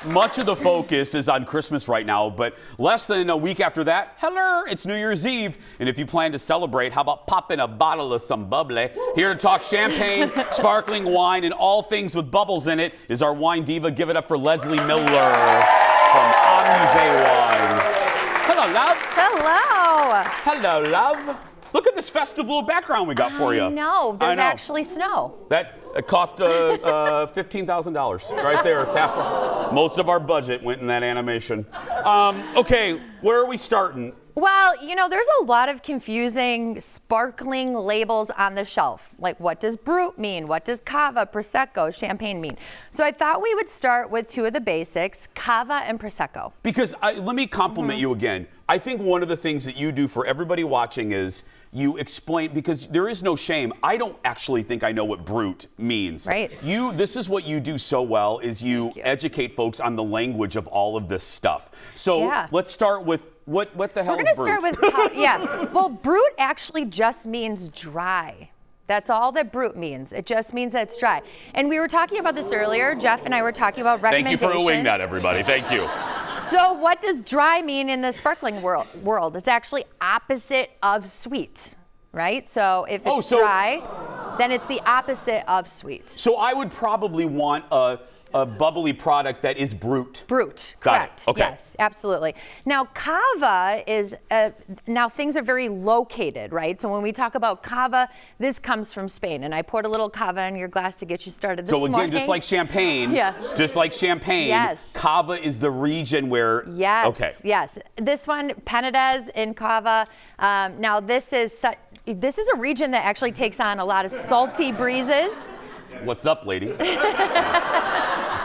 much of the focus is on Christmas right now, but less than a week after that, hello, it's New Year's Eve. And if you plan to celebrate, how about popping a bottle of some bubbly? Here to talk champagne, sparkling wine, and all things with bubbles in it is our wine diva. Give it up for Leslee Miller from Amusée Wine. Hello, love. Hello. Hello, love. Look at this festive little background we got for you. No, there's actually snow. It cost $15,000 right there. It's half. Most of our budget went in that animation. Okay, where are we starting? Well, you know, there's a lot of confusing sparkling labels on the shelf. Like, what does Brut mean? What does Cava, Prosecco, Champagne mean? So I thought we would start with two of the basics, Cava and Prosecco. Because let me compliment you again. I think one of the things that you do for everybody watching is you explain, because there is no shame. I don't actually think I know what Brut means. Right. This is what you do so well, is you educate folks on the language of all of this stuff. So let's start with what the hell is Brut? We're going to start with, well, Brut actually just means dry. That's all that Brut means. It just means that it's dry. And we were talking about this earlier. Jeff and I were talking about recommendations. Thank you for doing that, everybody. Thank you. So what does dry mean in the sparkling world? It's actually opposite of sweet, right? So if it's dry, then it's the opposite of sweet. So I would probably want a bubbly product that is Brut. Brut, correct. Okay. Yes, absolutely. Now, Cava is, now things are very located, right? So when we talk about Cava, this comes from Spain. And I poured a little Cava in your glass to get you started this morning. So again, just like champagne, Cava is the region where, yes. This one, Penedès in Cava. Now this is a region that actually takes on a lot of salty breezes. What's up, ladies? What's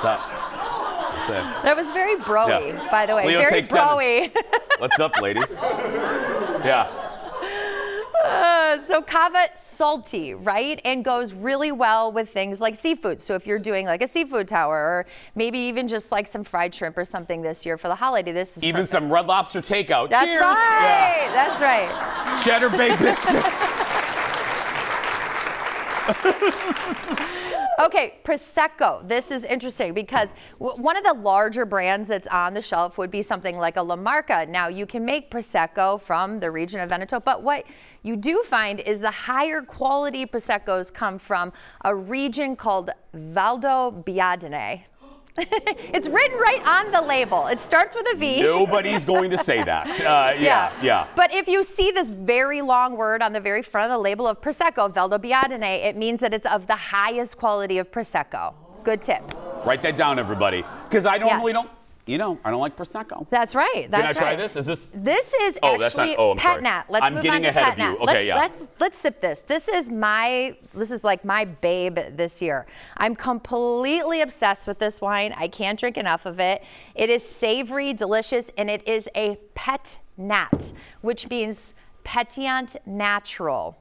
up? What's up? That was very bro-y, by the way. Leo, very bro-y. What's up, ladies? Yeah. So Cava, salty, right? And goes really well with things like seafood. So if you're doing like a seafood tower, or maybe even just like some fried shrimp or something this year for the holiday, this is even perfect. Some Red Lobster takeout. That's Cheers! Right. Yeah. That's right. Cheddar Bay biscuits. Okay, Prosecco. This is interesting because one of the larger brands that's on the shelf would be something like a La Marca. Now, you can make Prosecco from the region of Veneto, but what you do find is the higher quality Proseccos come from a region called Valdobbiadene. It's written right on the label. It starts with a V. Nobody's going to say that. Yeah. But if you see this very long word on the very front of the label of Prosecco, Valdobbiadene, it means that it's of the highest quality of Prosecco. Good tip. Write that down, everybody. Because I normally don't, I don't like Prosecco. That's right. Can I try this? Is this? This is actually pet nat. I'm getting ahead of you. Okay, Let's sip this. This is like my babe this year. I'm completely obsessed with this wine. I can't drink enough of it. It is savory, delicious, and it is a pet nat, which means pétillant natural.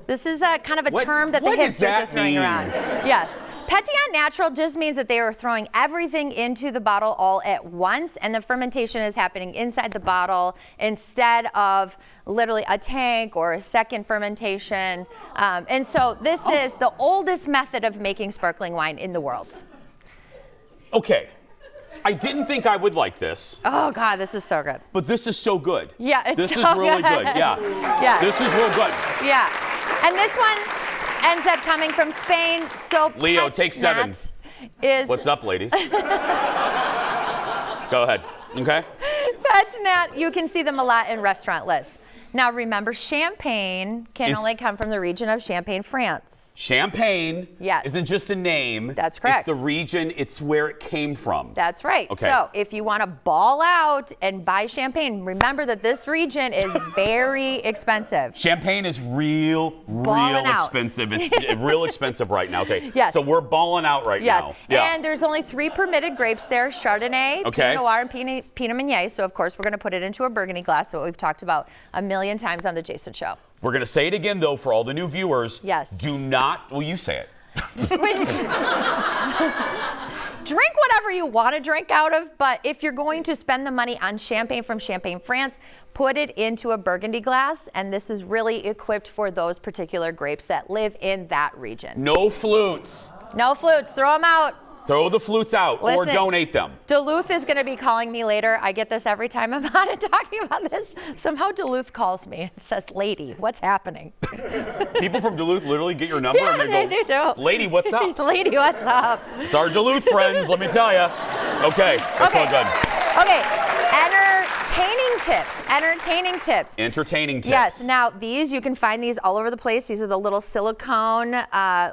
This is a kind of a term that the hipsters are throwing around. Yes. Pétillant natural just means that they are throwing everything into the bottle all at once, and the fermentation is happening inside the bottle instead of literally a tank or a second fermentation. And so this is the oldest method of making sparkling wine in the world. Okay. I didn't think I would like this. Oh, God, this is so good. But this is so good. Yeah, this is really good. Yeah. This is real good. Yeah. And this one ends up coming from Spain. So Leo, take 7. What's up, ladies? Go ahead. Okay. Pet nat, you can see them a lot in restaurant lists. Now remember, champagne can only come from the region of Champagne, France. Champagne isn't just a name. That's correct. It's the region, it's where it came from. That's right. Okay. So if you want to ball out and buy champagne, remember that this region is very expensive. Champagne is real expensive. It's real expensive right now. Okay. Yes. So we're balling out right now. Yeah. And there's only 3 permitted grapes there, Chardonnay, Pinot Noir, and Pinot Meunier. So of course we're going to put it into a Burgundy glass, what we've talked about a million times on the Jason Show. We're going to say it again, though, for all the new viewers. Yes. Do not, well, you say it. Drink whatever you want to drink out of, but if you're going to spend the money on champagne from Champagne, France, put it into a Burgundy glass, and this is really equipped for those particular grapes that live in that region. No flutes. No flutes. Throw them out. Throw the flutes out or Listen, donate them. Duluth is going to be calling me later. I get this every time I'm on and talking about this. Somehow Duluth calls me and says, "Lady, what's happening?" People from Duluth literally get your number Yeah, and they do. "Lady, what's up?" Lady, what's up? It's our Duluth friends, let me tell you. Okay, that's all good. Okay, entertaining tips. Entertaining tips. Yes, now these, you can find these all over the place. These are the little silicone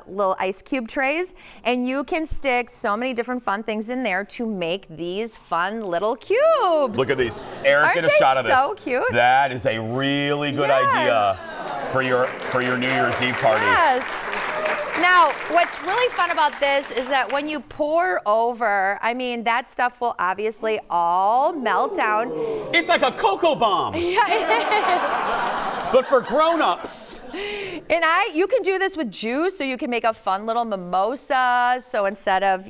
little ice cube trays, and you can stick so many different fun things in there to make these fun little cubes. Look at these. Eric, Aren't get a they shot of this. so cute? That is a really good idea for your New Year's Eve party. Yes. Now, what's really fun about this is that when you pour over, I mean, that stuff will obviously all melt down. It's like a cocoa bomb, Yeah. but for grown-ups. And you can do this with juice, so you can make a fun little mimosa. So instead of,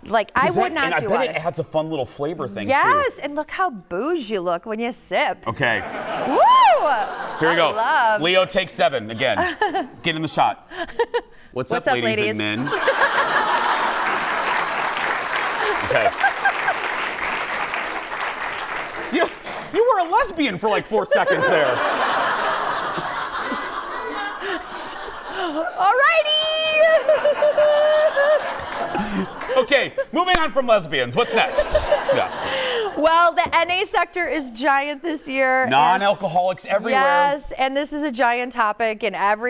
like I would not do And I bet it adds a fun little flavor thing too. Yes, and look how bougie you look when you sip. Okay. Woo! Here we go. Love. Leo, take 7 again. Get in the shot. What's up, ladies and men? Okay. You were a lesbian for like 4 seconds there. Alrighty! Okay, moving on from lesbians. What's next? Yeah. Well, the NA sector is giant this year. Non-alcoholics everywhere. Yes, and this is a giant topic, and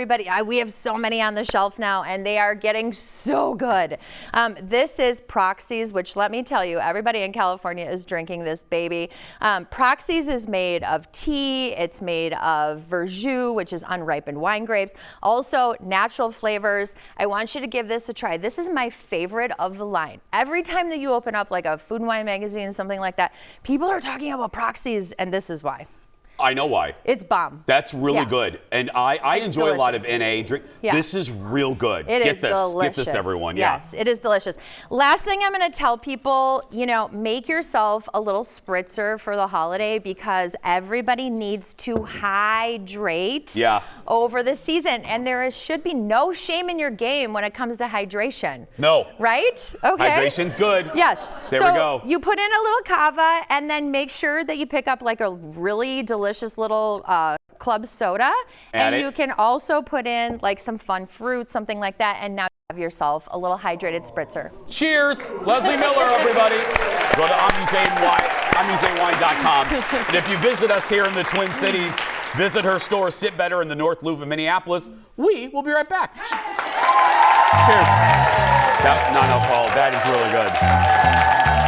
we have so many on the shelf now, and they are getting so good. This is Proxy's, which let me tell you, everybody in California is drinking this baby. Proxy's is made of tea. It's made of verjus, which is unripened wine grapes. Also, natural flavors. I want you to give this a try. This is my favorite of the line. Every time that you open up like a Food and Wine magazine, something like that, people are talking about Proxy's, and this is why. I know why. It's bomb. That's really good. And I enjoy delicious. a lot of NA drink. Yeah. This is real good. It Get is this. delicious. Get this, everyone. Yes, it is delicious. Last thing I'm going to tell people, make yourself a little spritzer for the holiday because everybody needs to hydrate over the season. And there should be no shame in your game when it comes to hydration. No. Right? Okay. Hydration's good. Yes. There we go. You put in a little cava and then make sure that you pick up like a really delicious little club soda. You can also put in like some fun fruit, something like that. And now you have yourself a little hydrated spritzer. Cheers. Leslee Miller, everybody. Go to AmuséWine.com. And if you visit us here in the Twin Cities, visit her store, Sit Better in the North Loop in Minneapolis. We will be right back. Cheers. That non-alcohol, that is really good.